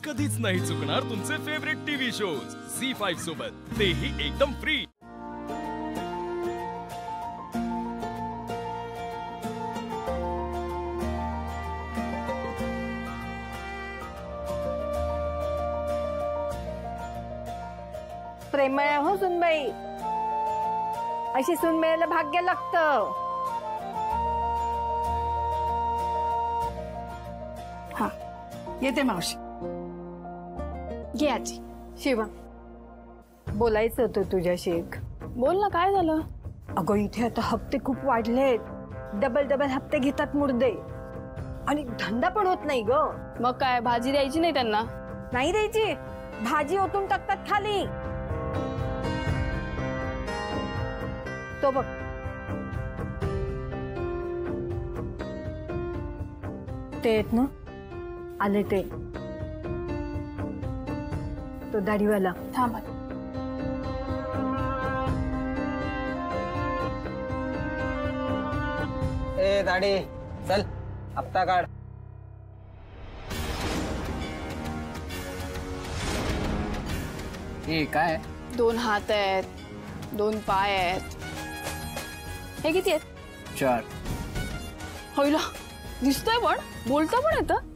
कधीच नाही चुकणार तुमचे फेवरेट टीव्ही शोज झी5 सोबत, तेही एकदम फ्री। प्रेमळ हो सुनबाई, अशी सून मिळायला भाग्य लागतं। हा येते मावशी। घे आजी। शिवा, बोलायचं होतं तुझ्याशी एक। बोल ना, काय झालं? अगं इथे आता हप्ते खूप वाढलेत, डबल हप्ते घेतात मुर्दे, आणि धंदा पण होत नाही ग। मग काय भाजी द्यायची नाही त्यांना? नाही द्यायची, भाजी ओतून टाकतात खाली। तो बघ, ते आहेत ना, आले ते, तो दाढीवाला। थांब। ए दाढी, चल हप्ता काढ। हे काय? 2 हात आहेत, 2 पाय आहेत। हे किती आहेत? 4। होईला, दिसतोय पण, बोलता पण येतं।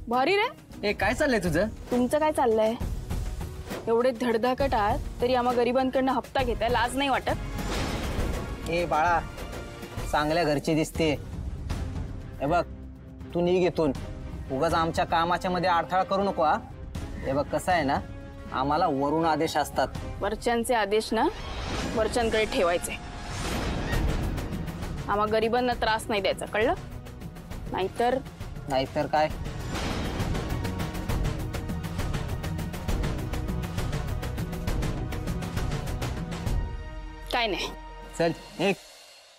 भारी रे। हे काय चाललंय तुझं? तुमचं काय चाललंय? एवढे धडधाकट आहात तरी आम्हा गरिबांकडनं हप्ता घेताय, लाज नाही वाटत? ए बाळा, चांगल्या घरची दिसते। हे बघ, तू निघ इथून, उगाच आमच्या कामाच्या मध्ये अडथळा करू नको। हा, हे बघ कसं आहे ना, आम्हाला वरून आदेश असतात। वरच्यांचे आदेश ना वरच्यांकडे ठेवायचे, आम्हा गरिबांना त्रास नाही द्यायचा, कळलं? नाहीतर काय? काय नाही। चल एक,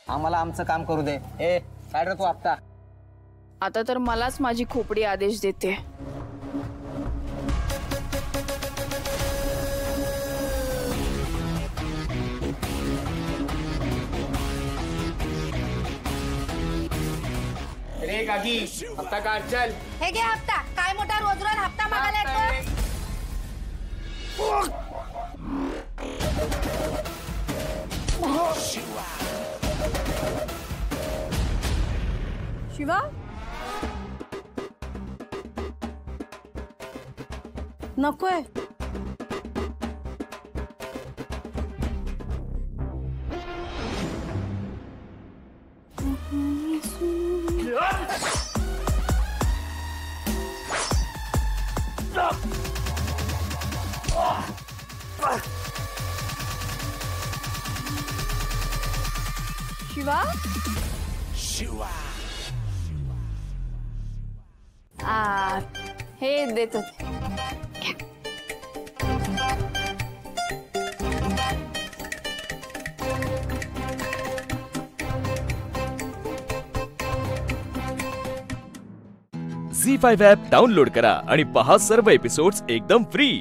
आम्हाला आमचं काम करू दे। ए काढ रे तू हप्ता। आता तर मलाच माझी खोपडी आदेश देते। रे काकी, हप्ता काढ चल। हे घे हप्ता। काय मोठा रोज हप्ता मागायला येतो? शिवा, नकोय। शिवा, हे देत झी5 ॲप डाउनलोड करा आणि पहा सर्व एपिसोड्स एकदम फ्री।